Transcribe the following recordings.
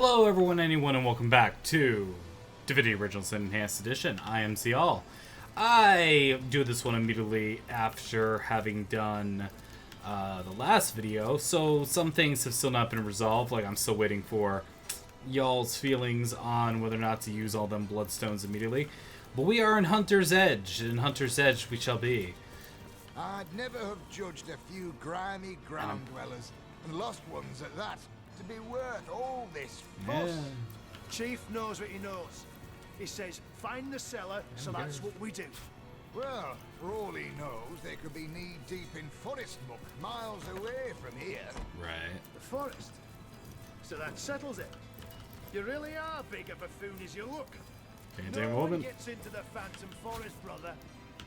Hello everyone, anyone, and welcome back to Divinity Original Sin Enhanced Edition. I am Ziyal. I do this one immediately after having done the last video, so some things have still not been resolved. Like, I'm still waiting for y'all's feelings on whether or not to use all them bloodstones immediately. But we are in Hunter's Edge, and Hunter's Edge we shall be. I'd never have judged a few grimy ground dwellers, and lost ones at that, to be worth all this fuss. Yeah. Chief knows what he knows. He says, find the cellar, so that's what we do. Well, for all he knows, they could be knee-deep in forest muck miles away from here. Right. The forest. So that settles it. You really are big a buffoon as you look. Painting No woman. one gets into the Phantom Forest, brother.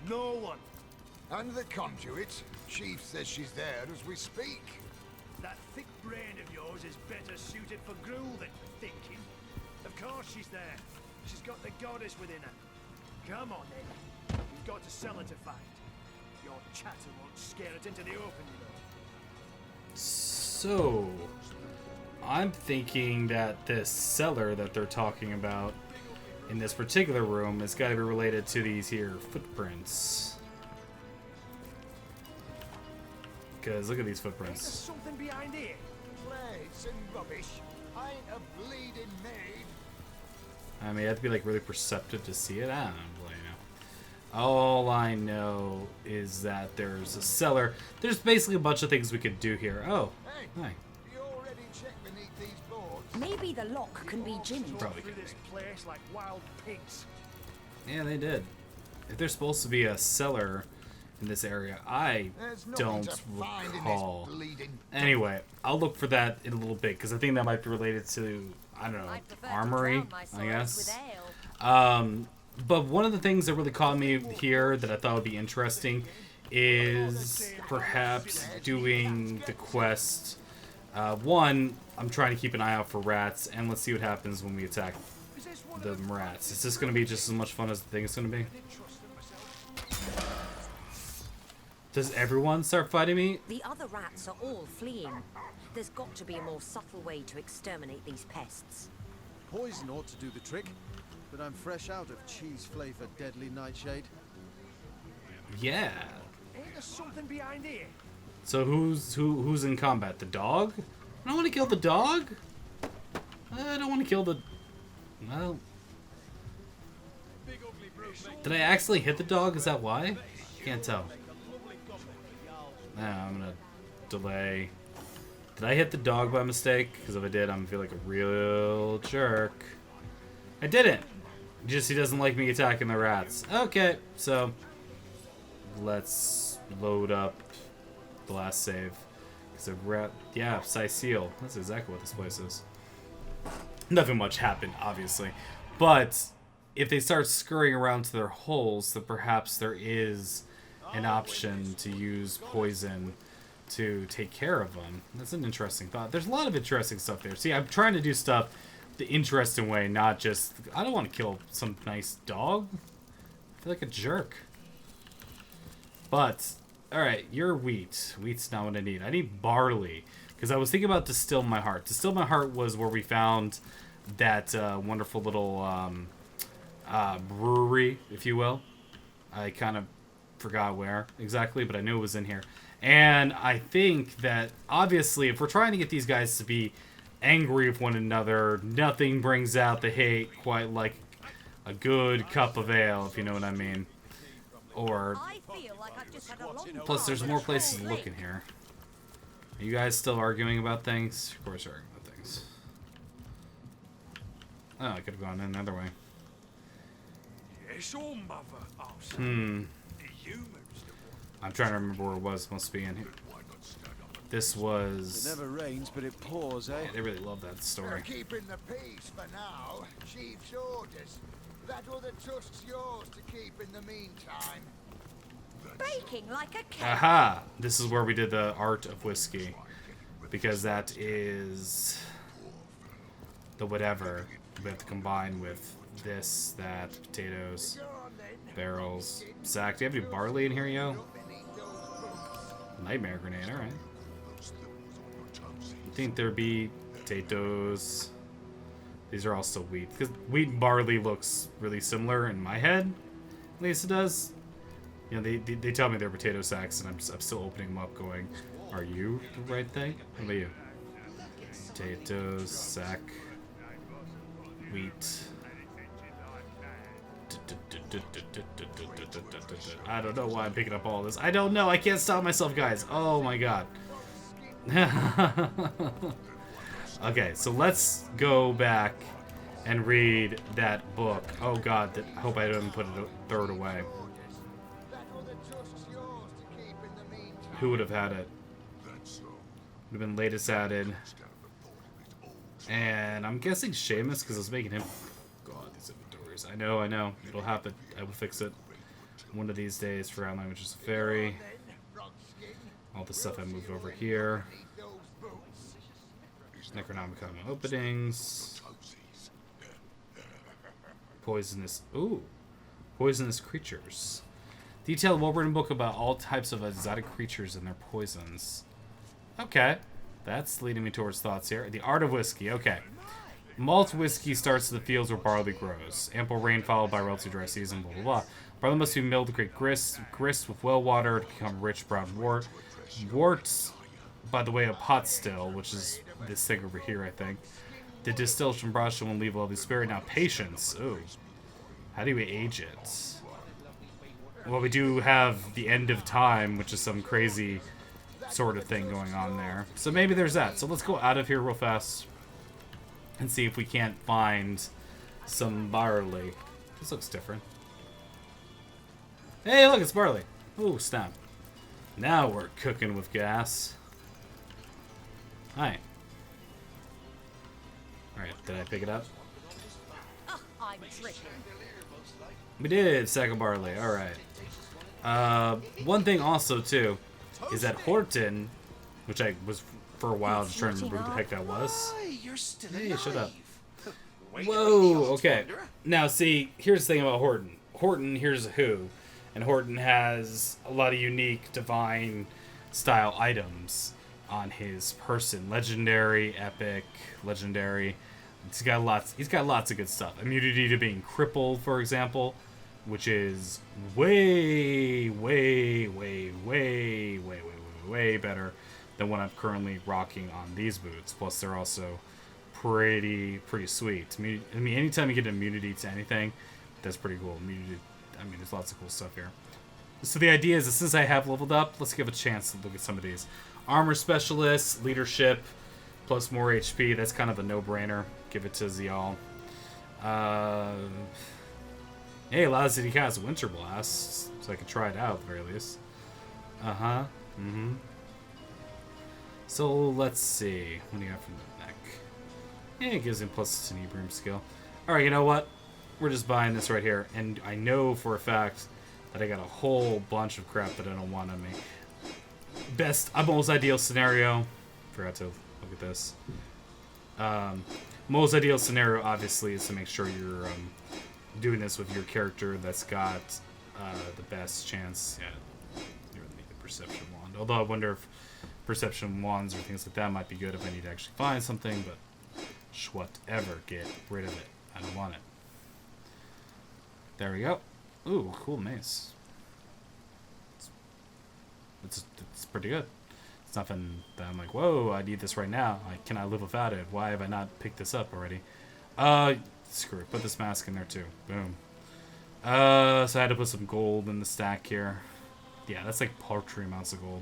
No one. And the conduit, Chief says she's there as we speak. That thick brain of yours is better suited for gruel than for thinking. Of course she's there. She's got the goddess within her. Come on then. You've got to sell her to find. Your chatter won't scare it into the open, you know. So, I'm thinking that this cellar that they're talking about in this particular room has got to be related to these here footprints. Because look at these Ain't there footprints. something behind here? Plates and rubbish. I ain't a bleeding maid. I mean, you have to be like really perceptive to see it. I don't really know. All I know is that there's a cellar. There's basically a bunch of things we could do here. Oh, Hey, hi. you already checked beneath these boards? Maybe the lock can be Jimmy. Probably Through could this place like wild pigs. Yeah, they did. If there's supposed to be a cellar in this area, I There's nothing don't to find recall. in this bleeding. Anyway, I'll look for that in a little bit because I think that might be related to, I don't know, I'd prefer to armory, drown my I sorrows guess. with ale. But one of the things that really caught me here that I thought would be interesting is perhaps doing the quest. One, I'm trying to keep an eye out for rats, and let's see what happens when we attack Is this one the of rats. Is this going to be just as much fun as the thing it's going to be? trust in myself? Does everyone start fighting me? The other rats are all fleeing. There's got to be a more subtle way to exterminate these pests. Poison ought to do the trick, but I'm fresh out of cheese-flavored deadly nightshade. Yeah. Ain't there something behind here? So who's in combat? The dog? I don't want to kill the dog. I don't want to kill the. Well, did I actually hit the dog? Is that why? Can't tell. Nah, I'm gonna delay. Did I hit the dog by mistake? Because if I did, I'm gonna feel like a real jerk. I didn't. Just he doesn't like me attacking the rats. Okay, so let's load up the last save. Because a rat, yeah, Ziyal. That's exactly what this place is. Nothing much happened, obviously, but if they start scurrying around to their holes, then perhaps there is an option to use poison to take care of them. That's an interesting thought. There's a lot of interesting stuff there. See, I'm trying to do stuff the interesting way, not just... I don't want to kill some nice dog. I feel like a jerk. But, alright, you're wheat. Wheat's not what I need. I need barley. Because I was thinking about Distill My Heart. Distill My Heart was where we found that wonderful little brewery, if you will. I kind of forgot where exactly, but I knew it was in here. And I think that, obviously, if we're trying to get these guys to be angry with one another, nothing brings out the hate quite like a good cup of ale, if you know what I mean. Or, I feel like I've just had a long plus there's bath more with a places to cold look lick. in here. Are you guys still arguing about things? Of course you're arguing about things. Oh, I could have gone in another way. Yes, oh mother. Oh, so Hmm. the humans the one. I'm trying to remember where it was. Must be in here. This It was... never rains, but it pours, eh? Yeah, they really love that They're story. keeping the peace for now. Chief's orders. That other tusk's yours to keep in the meantime. Baking like a cake. Aha! This is where we did the art of whiskey. Because that is... the whatever. We have to combine with this, that, potatoes, barrels, sack. Do you have any barley in here, yo? Nightmare grenade, alright. I think there'd be potatoes, These are also wheat. Because wheat and barley looks really similar in my head. At least it does. You know, they tell me they're potato sacks, and I'm still opening them up going, are you the right thing? How about you? Potatoes, sack, wheat. I don't know why I'm picking up all this. I don't know. I can't stop myself, guys. Oh my god. Okay, so let's go back and read that book. Oh god, I hope I didn't throw it away. Who would have had it? Would have been latest added. And I'm guessing Seamus, because I was making him... God, these inventories. I know. It'll happen. I will fix it. One of these days. Forgot Languages of Fairy. All the stuff I moved over here. Necronomicon openings. Poisonous... Ooh. Poisonous creatures. Detailed well-written book about all types of exotic creatures and their poisons. Okay. That's leading me towards thoughts here. The art of whiskey. Okay. Malt whiskey starts in the fields where barley grows. Ample rain followed by relatively dry season, blah, blah, blah. Barley must be milled to create grist with well water to become rich brown worts, by the way, of pot still, which is this thing over here, I think. The distilled from brush will leave a lovely spirit. Now, patience. Ooh. How do we age it? Well, we do have the end of time, which is some crazy sort of thing going on there. So maybe there's that. So let's go out of here real fast and see if we can't find some barley. This looks different. Hey, look, it's barley. Ooh, snap. Now we're cooking with gas. Hi. Alright, did I pick it up? Oh, I'm tripping. We did, sack of barley. Alright. One thing also, too, is that Horton, which I was for a while just trying to remember who the heck that was. Hey, shut up. Whoa, okay. Now, see, here's the thing about Horton. Horton, here's who. And Horton has a lot of unique divine style items on his person. Legendary, epic, legendary. He's got lots of good stuff. Immunity to being crippled, for example, which is way better than what I'm currently rocking on these boots. Plus, they're also pretty sweet. I mean, anytime you get immunity to anything, that's pretty cool. Immunity. I mean, there's lots of cool stuff here. So the idea is that since I have leveled up, let's give a chance to look at some of these. Armor specialist, leadership, plus more HP. That's kind of a no-brainer. Give it to Ziyal. Hey, allows you to cast Winter Blast, so I can try it out at the very least. So let's see. What do you have from the neck? Yeah, it gives him plus an Ebroom skill. Alright, you know what? We're just buying this right here. And I know for a fact that I got a whole bunch of crap that I don't want on me. Most ideal scenario. Forgot to look at this. Most ideal scenario, obviously, is to make sure you're doing this with your character that's got the best chance. Yeah, you really need the perception wand. Although I wonder if perception wands or things like that might be good if I need to actually find something. But whatever, get rid of it. I don't want it. There we go. Ooh, cool mace. It's pretty good. It's nothing that I'm like, whoa, I need this right now. Can I live without it? Why have I not picked this up already? Screw it. Put this mask in there too. Boom. So I had to put some gold in the stack here. Yeah, that's like paltry amounts of gold.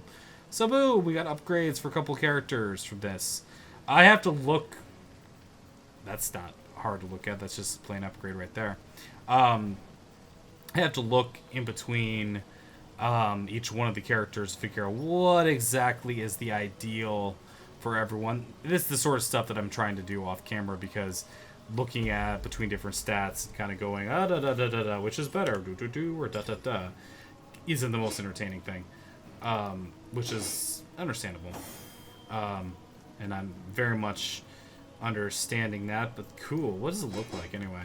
So boom, we got upgrades for a couple characters from this. I have to look. That's not hard to look at. That's just a plain upgrade right there. I have to look in between each one of the characters to figure out what exactly is the ideal for everyone. This is the sort of stuff that I'm trying to do off camera because looking at between different stats and kind of going which is better, or isn't the most entertaining thing, which is understandable, and I'm very much understanding that. But cool, what does it look like anyway?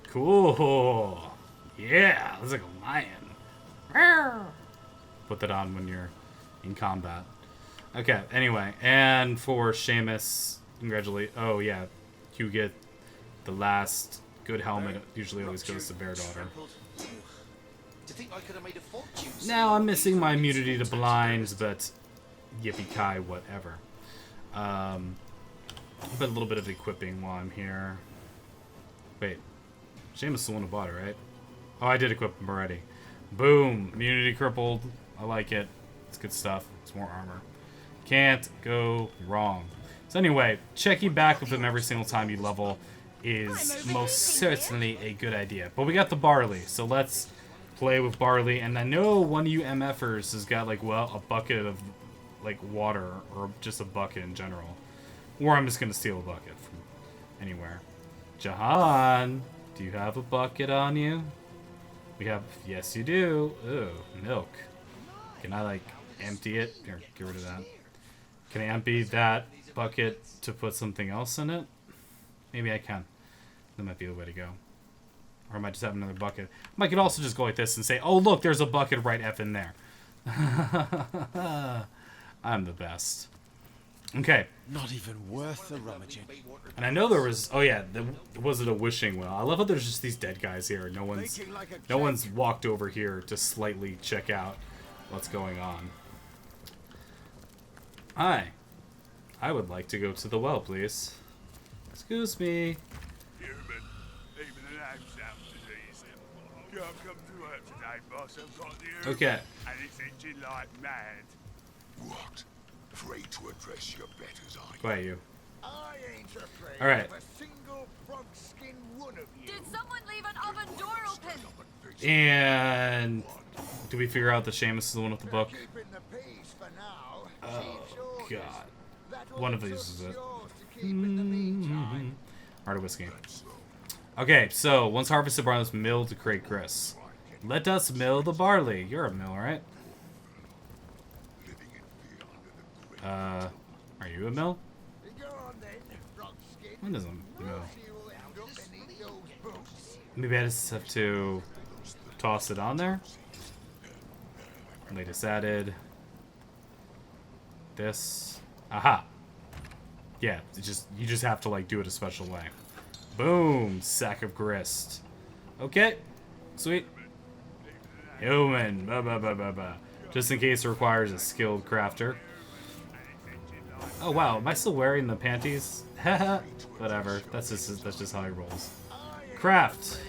Cool. Yeah, looks like a lion. Put that on when you're in combat. Okay, anyway. And for Seamus, congratulate. Oh, yeah. You get the last good helmet. Usually always goes to Bear Daughter. Now I'm missing my immunity to blinds, but yippee-ki, whatever. But a little bit of equipping while I'm here. Wait. Seamus is the one who bought it, right? Oh, I did equip him already. Boom. Immunity crippled. I like it. It's good stuff. It's more armor. Can't go wrong. So anyway, checking back with him every single time you level is most certainly a good idea. But we got the barley, so let's play with barley. And I know one of you MFers has got, like, well, a bucket of, like, water, or just a bucket in general. Or I'm just going to steal a bucket from anywhere. Jahan, do you have a bucket on you? We have, yes you do. Ooh, milk. Can I, like, empty it? Here, get rid of that. Can I empty that bucket to put something else in it? Maybe I can. That might be the way to go. Or I might just have another bucket. I could also just go like this and say, oh, look, there's a bucket right effing there. I'm the best. Okay. Not even worth the rummaging. And I know there was, oh yeah, was it a wishing well? I love how there's just these dead guys here. No one's walked over here to slightly check out what's going on. Hi. I would like to go to the well, please. Excuse me. Human, even an house out disease. Can't come to work today, boss. I've got the Okay. and it's itching like mad. What? Free to address your betters, are you? Quiet you. I ain't afraid All right. of a single frog-skin one of you. Did someone leave an oven door open? And do we figure out that Seamus is the one with the book? Keeping the peace for now. Oh, Chief's God. orders. That One of other these trust's is it. yours to keep in the meantime. Art of Whiskey. Okay, so once harvested barley is milled to create grist. Let us mill the barley. You're a mill, right? Are you a mill? Go on then, frog-skin. When does a mill? You will end up beneath those boots. Maybe I just have to toss it on there. Latest added. This. Aha. Yeah, you just have to like do it a special way. Boom, sack of grist. Okay, sweet. Human. Just in case it requires a skilled crafter. Oh wow, am I still wearing the panties? Haha. Whatever. That's just how he rolls. Craft.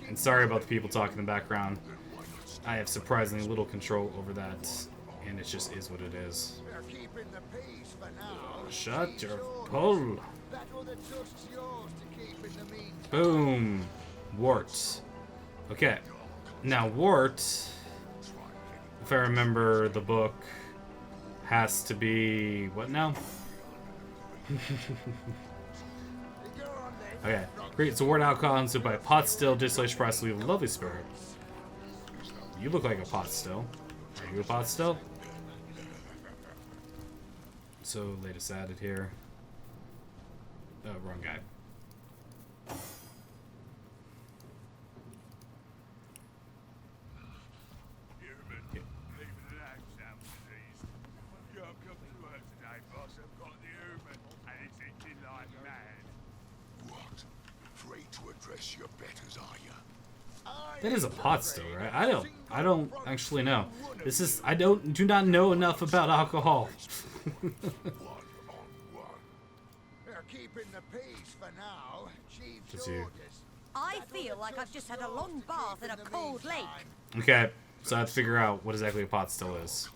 And sorry about the people talking in the background. I have surprisingly little control over that, and it just is what it is. We're keeping the peace for now. Shut Chief's your orders. hole. That other trust's yours to keep in the meantime. Boom. Wart. Okay. Now Wart, if I remember the book, has to be what now? Okay. Great. So wart alcohol consumed by pot still, distillation process leave a lovely spirit. You look like a pot still. Are you a pot still? So latest added here. Oh, wrong guy. Human, even an house out disease. Can't come to work today, boss. I've got the human and it's itching like mad. What? Free to address your betters, are you? That is a pot still, right? I don't actually know. This is do not know enough about alcohol. One on one. We're keeping the peace for now. Chief's Just you. orders. I feel like I've just had a long bath in a cold lake. Okay, so I have to figure out what exactly a pot still is.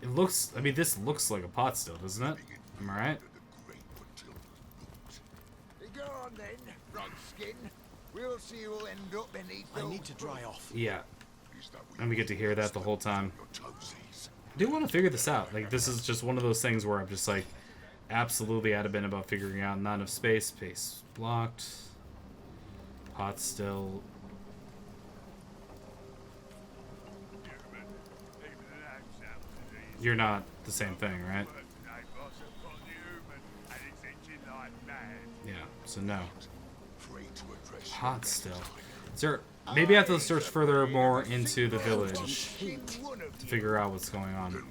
It looks, I mean, this looks like a pot still, doesn't it? Am I right? Go on then, frog-skin. We'll see who'll end up beneath I those need to dry off. Yeah. And we get to hear that the whole time. your toesies. I do want to figure this out. Like, this is just one of those things where I'm just like, absolutely out of bin about figuring out. Not enough space. Space blocked. Pot still. Human, even an house out disease. You're not the same thing, right? Work today, boss. I've got the human and it's itching like mad. Yeah, so no. Free to address your Pot betters, still. are you? Is there Maybe I have to search further more into the village to figure out what's going on.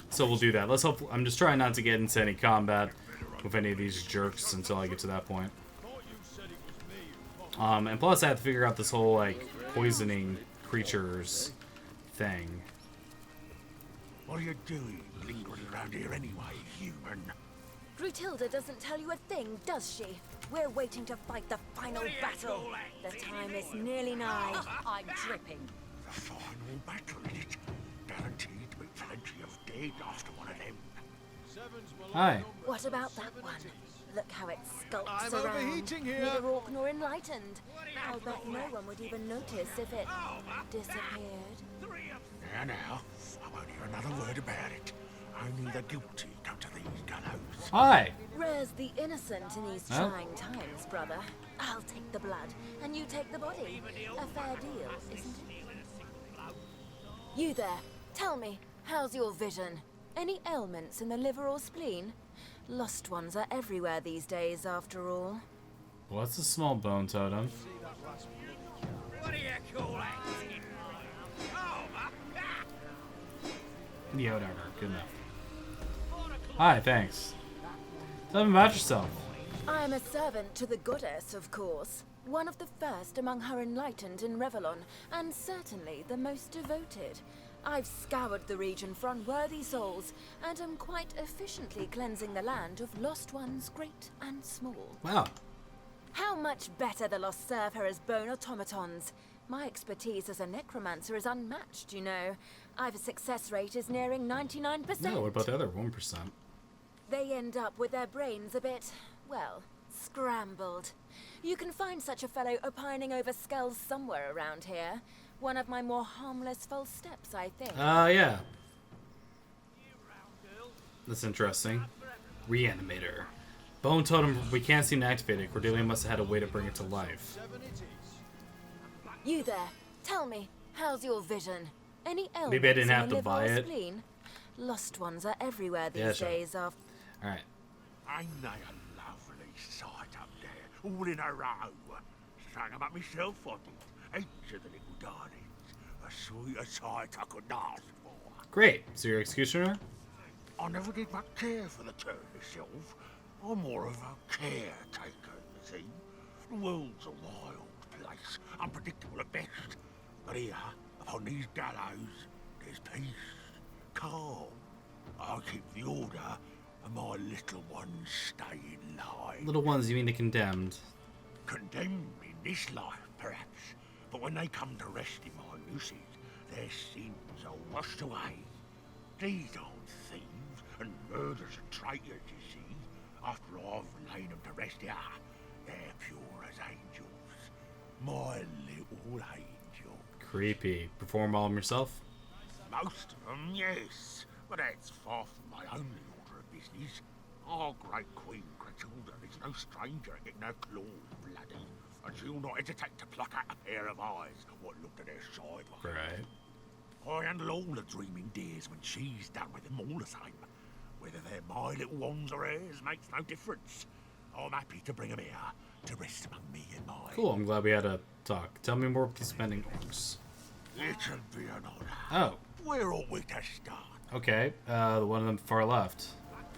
So we'll do that. Let's hope. I'm just trying not to get into any combat with any of these jerks until I get to that point. And plus I have to figure out this whole, like, poisoning creatures thing. What are you doing lingering around here anyway, human? Grutilda doesn't tell you a thing, does she? We're waiting to fight the final battle. The time is nearly nigh. I'm dripping. The final battle, is it? Guaranteed to be plenty of dead after one of them. Hi. What about that one? Look how it skulks I'm around. overheating here. Neither orc nor enlightened. I'll bet no one would even notice if it disappeared. Now, I won't hear another word about it. Only the guilty come to these gallows. Hi. Rare's the innocent in these Oh. trying times, brother. I'll take the blood, and you take the body. A fair deal, isn't it? You there, tell me, how's your vision? Any ailments in the liver or spleen? Lost ones are everywhere these days, after all. What's a small bone totem? What do you call that? Yeah, whatever. Good enough. Hi, thanks. Tell me about yourself. I am a servant to the goddess, of course. One of the first among her enlightened in Revelon, and certainly the most devoted. I've scoured the region for unworthy souls, and am quite efficiently cleansing the land of lost ones great and small. Wow. How much better the lost serve her as bone automatons. My expertise as a necromancer is unmatched, you know. I've a success rate is nearing 99%. No, what about the other 1%? They end up with their brains a bit, well, scrambled. You can find such a fellow opining over skulls somewhere around here. One of my more harmless false steps, I think. Yeah. That's interesting. Reanimator. Bone totem, we can't seem to activate it. Cordelia must have had a way to bring it to life. You there, tell me, how's your vision? Any ailments Maybe I didn't in have the to liver buy or it. spleen? Lost ones are everywhere these Yeah, sure. days after. Alright. Ain't they a lovely sight up there, all in a row? Strung 'em up myself, I did. Each of the little darlings. A sweeter sight I could ask for. Great. So you're Executioner? I never did much care for the turn myself. I'm more of a caretaker, you see. The world's a wild place, unpredictable at best. But here, upon these gallows, there's peace, calm. I keep the order, and my little ones stay in line. Little ones, you mean the condemned. Condemned in this life, perhaps, but when they come to rest in my music, their sins are washed away. These aren't thieves and murderers and traitors, you see. After I've laid them to rest here, they're pure as angels. My little angel. Creepy. Perform all of them yourself? Most of them, yes, but that's far from my only order of business. Our great Queen Gratilda is no stranger at getting her claws bloody, and she'll not hesitate to pluck out a pair of eyes what looked at her sideways. Right. I handle all the dreaming dears when she's done with them all the same. Whether they're my little ones or hers makes no difference. I'm happy to bring them here to rest among me and mine. Cool, I'm glad we had a talk. Tell me more about these spending orcs. It'll be an honor. Oh, Where ought we to start? okay. The one on the far left.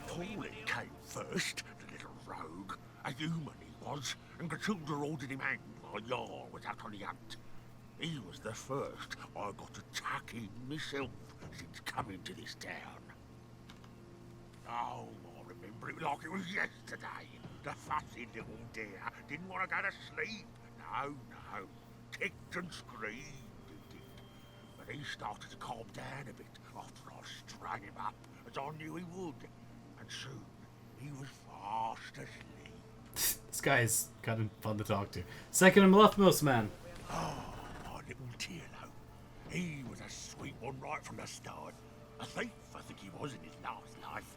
Paulie came first, the little rogue. A human he was, and Gratilda ordered him hanged while Jarl was out on the hunt. He was the first I got to tuck in myself since coming to this town. Oh, I remember it like it was yesterday. The fussy little dear didn't want to go to sleep. No, no. Kicked and screamed, he did. But he started to calm down a bit after I strung him up, as I knew he would. And soon, he was fast asleep. This guy is kind of fun to talk to. Second and leftmost man. Oh, my little Tierlo. He was a sweet one right from the start. A thief, I think he was in his last life.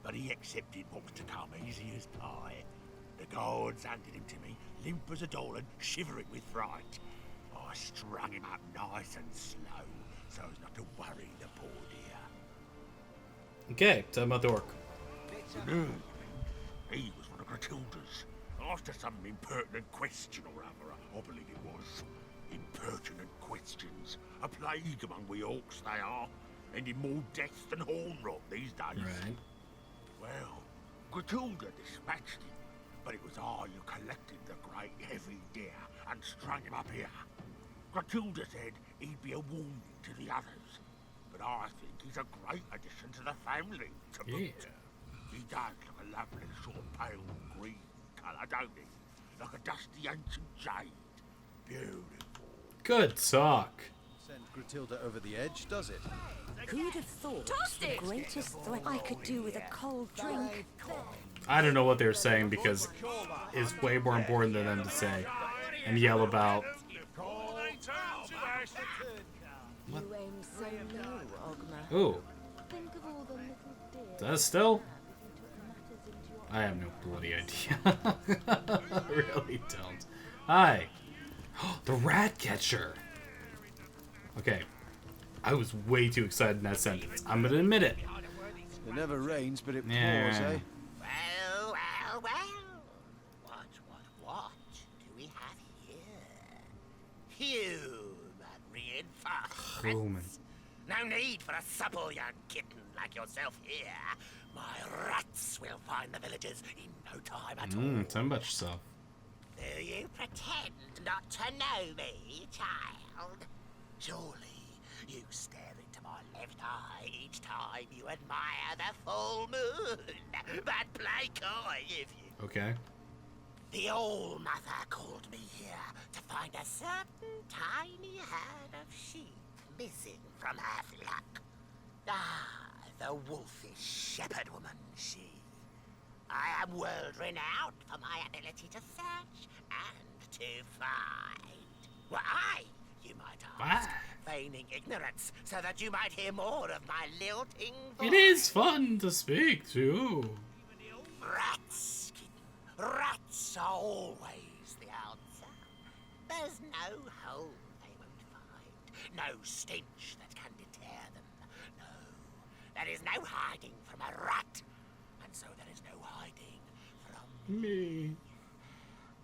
But he accepted what was to come easy as pie. The guards handed him to me, limp as a doll and shivering with fright. I strung him up nice and slow, so as not to worry the poor dear. Okay, tell me about the orc. No, he was one of Gratilda's. After some impertinent question or other, I believe it was. Impertinent questions. A plague among we orcs they are, and in more death than horn rot these days. Right. Well, Grtilda dispatched him, but it was I who collected the great heavy deer and strung him up here. Grtilda said he'd be a warning to the others, but I think he's a great addition to the family, to boot. He does look a lovely sort of pale green colour, don't he? Like a dusty ancient jade. Beautiful. Good talk. Send Grtilda over the edge, does it? Who'd have thought the greatest threat I could do with a cold drink? I don't know what they're saying because it's way more important than them to say and yell about. You aim so low, Ogma. Ooh, Think of all the little deer. is that a still? If you took matters into your I have no bloody idea. I really don't. Hi. The rat catcher. Okay. I was way too excited in that sentence. I'm gonna admit it. It never rains, but it pours, Yeah. eh? Well, well, well. What do we have here? Human reinforcements. Human. No need for a supple young kitten like yourself here. My rats will find the villagers in no time at all. Tell me about yourself. Do you pretend not to know me, child? Surely you stare into my left eye each time you admire the full moon. But play coy if you... Okay. The All-Mother called me here to find a certain tiny herd of sheep missing from her flock. Ah, the wolfish shepherd woman, she. I am world-renowned for my ability to search and to find. Why, you might ask, feigning ignorance so that you might hear more of my lilting voice. It is fun to speak to. Rats, kitten. Rats are always the answer. There's no hole they won't find, no stench that can deter them. No, there is no hiding from a rat, and so there is no hiding from Me.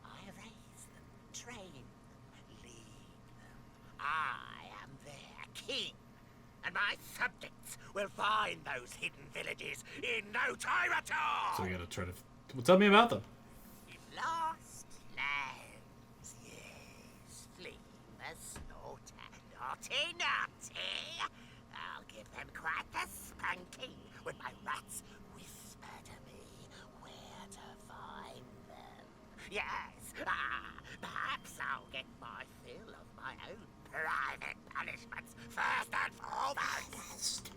I raise them, train them, lead them. I am their king, and my subjects will find those hidden villages in no time at all. So we gotta try to. Well, tell me about them. Lost lands, yes, fleeing the slaughter. Naughty, naughty. I'll give them quite the spanking when my rats whisper to me where to find them. Yes, perhaps I'll get my fill of my own private punishments first and foremost.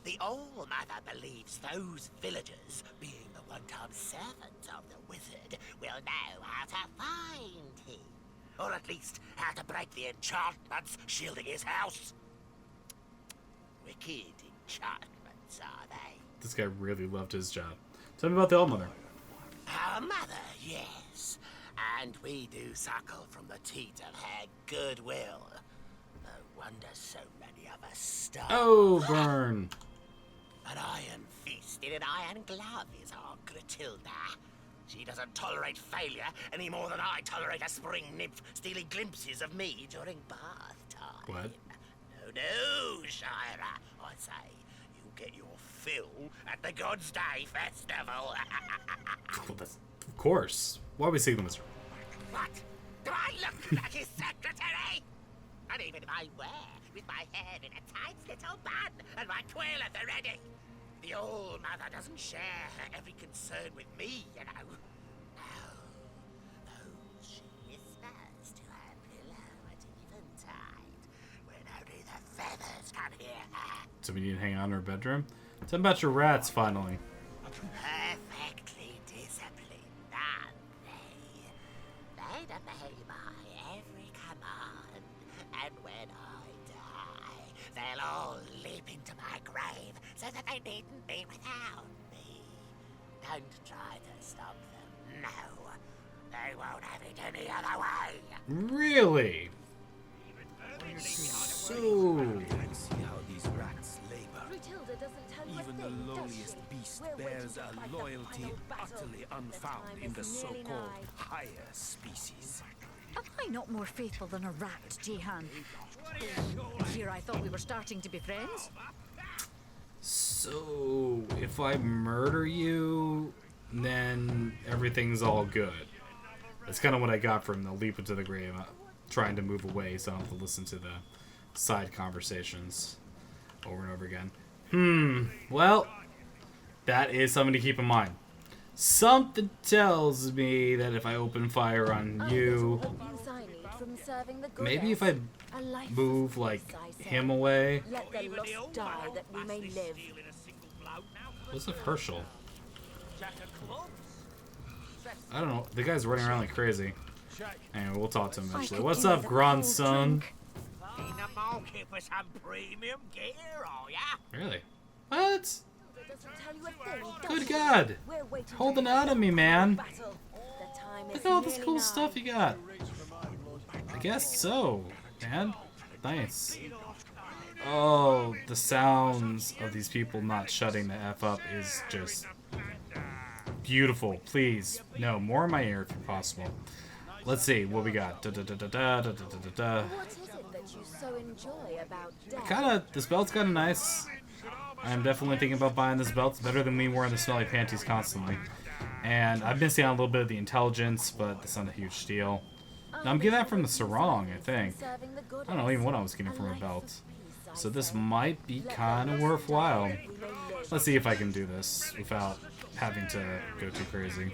The All-Mother believes those villagers, being the one-time servants of the wizard, will know how to find him. Or at least how to break the enchantments shielding his house. Wicked enchantments, are they? This guy really loved his job. Tell me about the All-Mother. Our mother, yes. And we do suckle from the teat of her goodwill. No wonder so many of us starve. Oh, burn. An iron fist in an iron glove is our Grtilda. She doesn't tolerate failure any more than I tolerate a spring nymph stealing glimpses of me during bath time. What? No, Shira. I say, you'll get your fill at the God's Day Festival. Well, that's, of course. Why are we seeing them as... What? Do I look like his secretary? And even if I were, with my hair in a tight little bun and my quill at the ready, the All-Mother doesn't share her every concern with me, you know. No, those she whispers to her pillow at eventide, when only the feathers can hear her. So we need to hang out in her bedroom? Tell me about your rats, finally. Perfectly disciplined, aren't they? They obey my every command, and when I die, they'll all leap into my grave so that they needn't be without me. Don't try to stop them, no. They won't have it any other way. Really? So... See how these rats labor. Grtilda doesn't tell you Even a the thing, does lowliest she? beast We're bears waiting to a fight the loyalty final battle. utterly The unfound time in the is nearly so-called nigh. higher species. Am I not more faithful than a rat, Jehan? Here I thought we were starting to be friends. So, if I murder you, then everything's all good. That's kind of what I got from the leap into the grave. Trying to move away so I don't have to listen to the side conversations over and over again. Well, that is something to keep in mind. Something tells me that if I open fire on you, maybe if I move like him away. Let the lost die that we may live. What's with Herschel? I don't know. The guy's running around like crazy. Anyway, we'll talk to him eventually. What's up, grandson? In the market for some premium gear, are ya? Really? What? Good God! Holding out on me, man. Look at all this cool stuff you got. I guess so, man. Nice. Oh, the sounds of these people not shutting the F up is just beautiful. Please, no, more in my ear if possible. Let's see what we got. What is it that you so enjoy about death? This belt's kind of nice. I'm definitely thinking about buying this belt. It's better than me wearing the smelly panties constantly. And I've been seeing a little bit of the intelligence, but that's not a huge deal. Now, I'm getting that from the sarong, I think. I don't know even what I was getting from a belt. So this might be kind of worthwhile. Let's see if I can do this without having to go too crazy.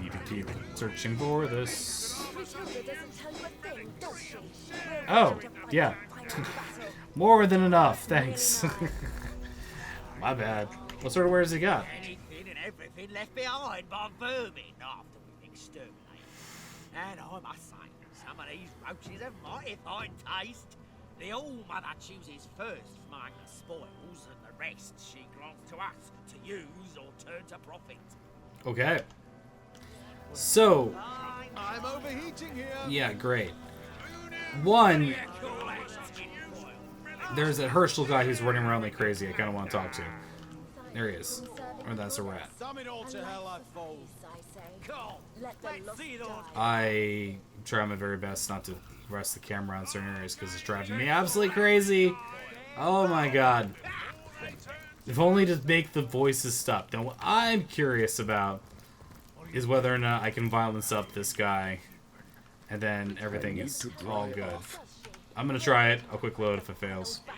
Need to keep searching for this. Oh, yeah. More than enough, thanks. My bad. What sort of wares he got? Anything and everything left behind by vermin after we've exterminated. And I must say, some of these roaches have mighty fine taste. The All-Mother chooses first from among the spoils, and the rest she grants to us to use or turn to profit. Okay. So, I'm overheating here. yeah, great. One, there's that Herschel guy who's running around like crazy I kind of want to talk to. There he is. Or that's a rat. Summon all to hell I fold. I try my very best not to rest the camera on certain areas because it's driving me absolutely crazy. Oh my god. If only to make the voices stop. Now what I'm curious about is whether or not I can violence up this guy and then everything is all good. I'm gonna try it. A quick load if it fails. I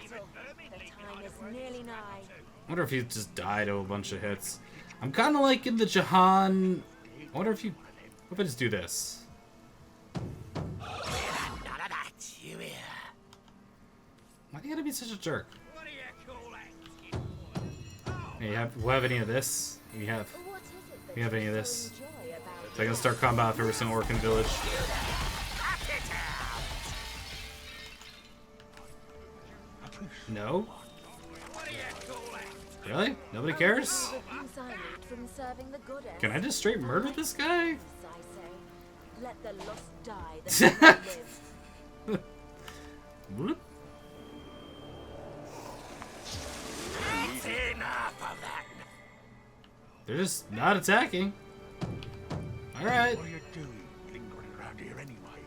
wonder if he just died of a bunch of hits. I'm kind of like in the Jahan. I wonder if you... What if I just do this? Why do you gotta be such a jerk? Hey, we'll have any of this? We have any of this? So I can start combat for every single orc in the village. No? Really? Nobody cares? Can I just straight murder this guy? Let the lost die that we may live. They're just not attacking. Alright. What are you doing lingering around here anyway?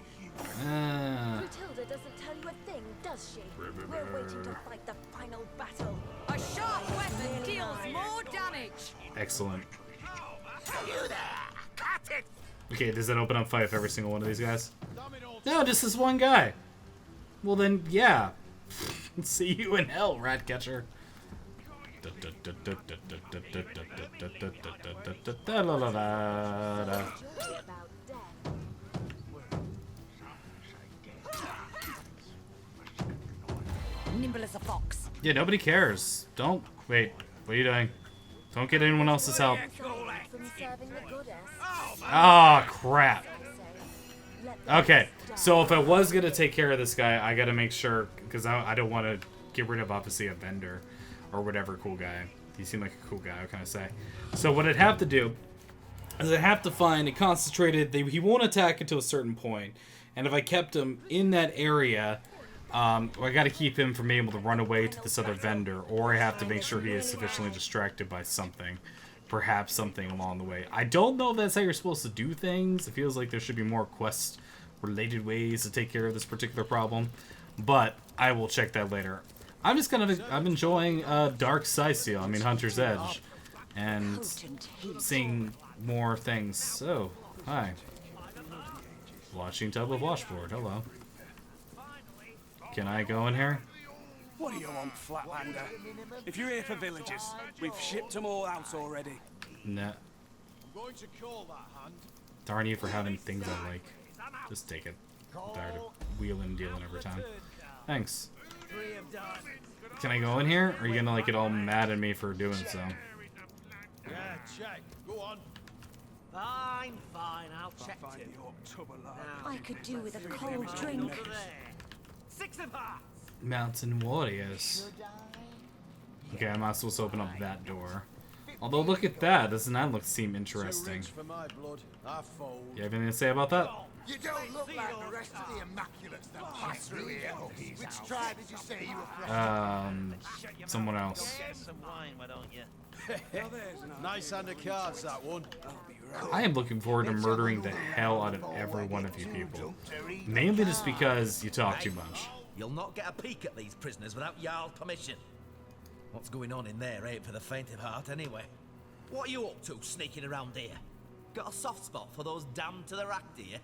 Matilda doesn't tell you a thing, does she? We're waiting to fight the final battle. A sharp weapon deals more damage. Excellent. You there! Cut it! Okay, does that open up fight for every single one of these guys? No, just this one guy. Well then, yeah. See you in hell, rat catcher. Nimble as a fox. Yeah, nobody cares. Don't wait. What are you doing? Don't get anyone else's help. Ah, crap. Okay, so if I was gonna take care of this guy, I gotta make sure, because I don't want to get rid of obviously a vendor or whatever cool guy. He seemed like a cool guy. What can I say? So what I'd have to do is I'd have to find a concentrated. He won't attack until a certain point, and if I kept him in that area, I got to keep him from being able to run away to this other vendor, or I have to make sure he is sufficiently distracted by something. Perhaps something along the way. I don't know if that's how you're supposed to do things. It feels like there should be more quest-related ways to take care of this particular problem. But I will check that later. I'm enjoying Dark Ziyal, I mean Hunter's Edge. And seeing more things. So, hi. Watching Tub of Washboard, hello. Can I go in here? What do you want, Flatlander? If you're here for villagers, we've shipped them all out already. Nah. I'm going to call that hand. Darn you for having things I like. Just take it. I'm tired of wheeling and dealing every time. Thanks. Can I go in here? Or are you gonna like get all mad at me for doing so? Yeah, check. Go on. Fine, I'll check too. I could do with a cold drink. 6 of hearts. Mountain Warriors. Okay, I'm not supposed to open up that door. Although, look at that. Doesn't that seem interesting? For my blood, I fold. You have anything to say about that? You don't look like the rest of the Immaculates that pass through here. Which tribe did you say you were from? Someone else. Some wine, why don't you? Nice hand of cards, that one. I am looking forward to murdering the hell out of every one of you people. Mainly just because you talk too much. You'll not get a peek at these prisoners without Jarl's permission. What's going on in there ain't for the faint of heart anyway. What are you up to sneaking around here? Got a soft spot for those damned to the rack, do you?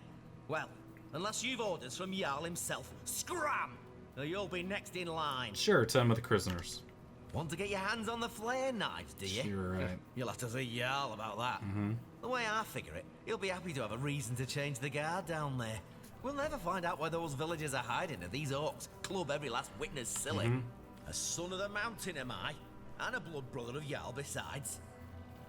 Well, unless you've orders from Jarl himself, scram! Or you'll be next in line. Sure, time with the prisoners. Want to get your hands on the flare knives, do you? You're right. You'll have to see Jarl about that. The way I figure it, he'll be happy to have a reason to change the guard down there. We'll never find out where those villagers are hiding if these orcs club every last witness silly. A son of the mountain am I, and a blood brother of Jarl besides.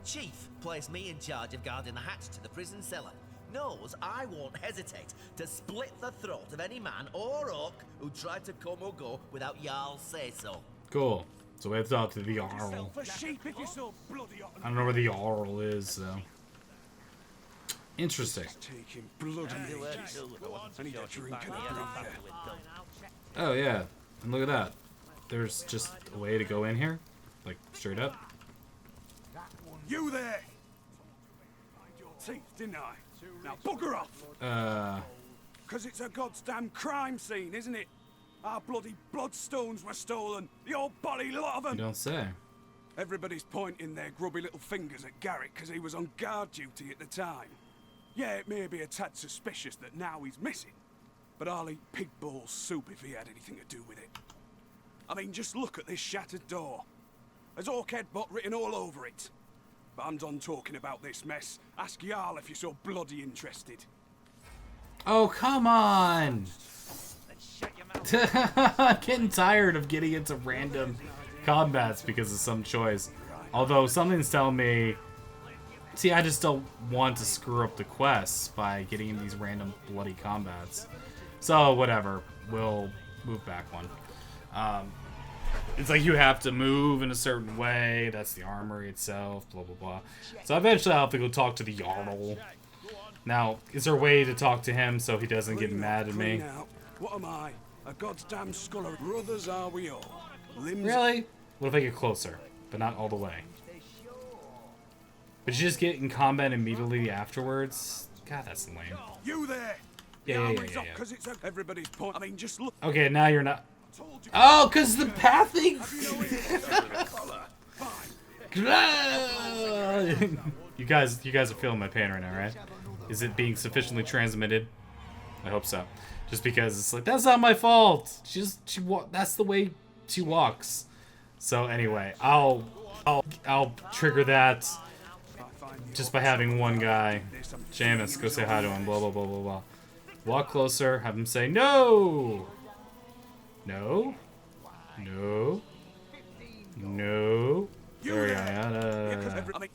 Chief placed me in charge of guarding the hatch to the prison cellar. Knows I won't hesitate to split the throat of any man or orc who tried to come or go without Jarl's say-so. Cool. So we have to talk to the Jarl. I don't know where the Jarl is, though. Interesting. Taking bloody ages. I need a drink and a breather. Oh, yeah. And look at that. There's just a way to go in here. Like, straight up. You there! Teeth, didn't I? Now bugger off! Because it's a goddamn crime scene, isn't it? Our bloody bloodstones were stolen. The old bloody lot of them. You don't say. Everybody's pointing their grubby little fingers at Garrick because he was on guard duty at the time. Yeah, it may be a tad suspicious that now he's missing, but I'll eat pig ball soup if he had anything to do with it. I mean, just look at this shattered door. There's Orchid Bot written all over it. But I'm done talking about this mess. Ask Jarl if you're so bloody interested. Oh, come on! I'm getting tired of getting into random combats because of some choice. Although something's telling me... See, I just don't want to screw up the quests by getting in these random bloody combats. So, whatever. We'll move back one. It's like you have to move in a certain way. That's the armory itself, blah, blah, blah. So eventually I'll have to go talk to the Jarl. Now, is there a way to talk to him so he doesn't get mad at me? What am I? A goddamn scholar. Brothers are we all. Limbs. Really? What if I get closer, but not all the way? But you just get in combat immediately afterwards? God, that's lame. You there? Yeah. Because it's everybody's point. I mean, just look. Okay, now you're not. Oh, because the pathing. You guys are feeling my pain right now, right? Is it being sufficiently transmitted? I hope so. Just because it's like, that's not my fault. That's the way she walks. So anyway, I'll trigger that just by having one guy. Seamus, go say hi to him. Blah blah blah blah blah. Walk closer. Have him say no. No. No. No. There we go.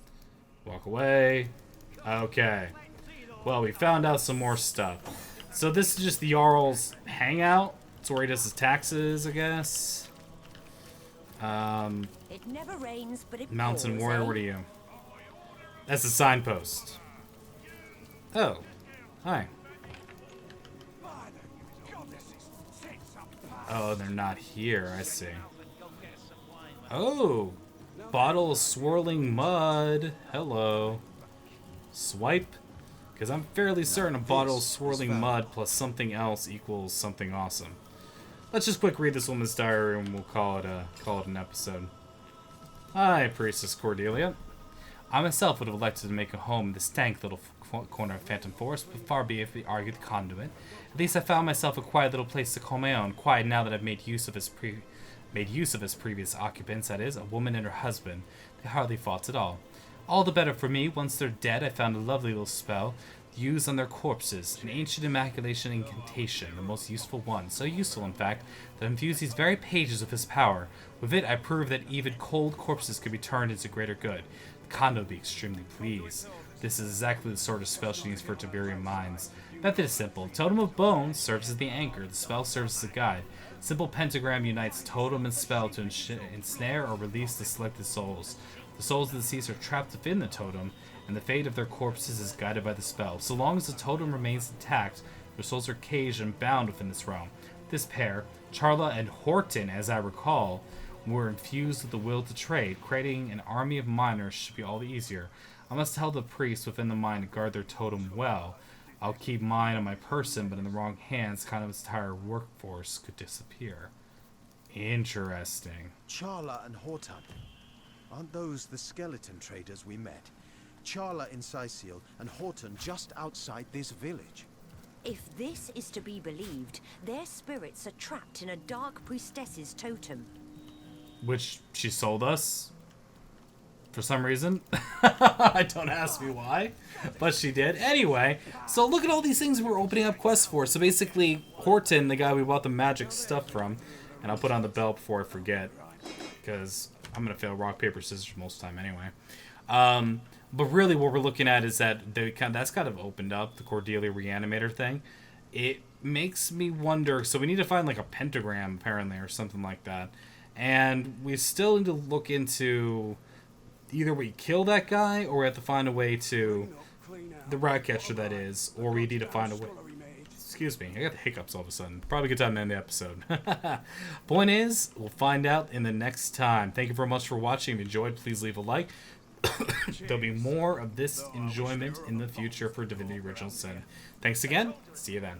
Walk away. Okay. Well, we found out some more stuff. So this is just the Jarl's hangout. It's where he does his taxes, I guess. It never rains, but it Mountain pours, Warrior, eh? what are you? That's a signpost. Oh. Hi. Oh, they're not here. I see. Oh, bottle of swirling mud. Hello. Swipe. Because I'm fairly certain a bottle of swirling mud plus something else equals something awesome. Let's just quick read this woman's diary and we'll call it an episode. Hi, Priestess Cordelia. I myself would have elected to make a home in this stank little corner of Phantom Forest, but far be it if we argued the conduit. At least I found myself a quiet little place to call my own. Quiet now that I've made use of his previous occupants, that is, a woman and her husband. They hardly fought at all. All the better for me. Once they're dead, I found a lovely little spell used on their corpses, an ancient immaculation incantation, the most useful one, so useful in fact that infused these very pages with his power. With it I proved that even cold corpses could be turned into greater good. The Kondo would be extremely pleased. This is exactly the sort of spell she needs for Tiberian mines. Method is simple. Totem of Bones serves as the anchor, the spell serves as a guide. Simple pentagram unites totem and spell to ensnare or release the selected souls. The souls of the deceased are trapped within the totem, and the fate of their corpses is guided by the spell. So long as the totem remains intact, their souls are caged and bound within this realm. This pair, Charla and Horton, as I recall, were infused with the will to trade. Creating an army of miners should be all the easier. I must tell the priests within the mine to guard their totem well. I'll keep mine on my person, but in the wrong hands, kind of its entire workforce could disappear. Interesting. Charla and Horton. Aren't those the skeleton traders we met? Charla in Ziyal and Horton just outside this village. If this is to be believed, their spirits are trapped in a dark priestess's totem. Which she sold us for some reason. Don't ask me why, but she did. Anyway, so look at all these things we're opening up quests for. So basically, Horton, the guy we bought the magic stuff from, and I'll put on the bell before I forget, because I'm going to fail rock, paper, scissors most of the time anyway. But really what we're looking at is that that's kind of opened up, the Cordelia Reanimator thing. It makes me wonder, so we need to find like a pentagram apparently or something like that. And we still need to look into either we kill that guy or we have to find a way to, the rat catcher that is, or we need to find a way. Excuse me, I got the hiccups all of a sudden. Probably a good time to end the episode. Point is, we'll find out in the next time. Thank you very much for watching. If you enjoyed, please leave a like. There'll be more of this enjoyment in the future for Divinity Original Sin. Thanks again. See you then.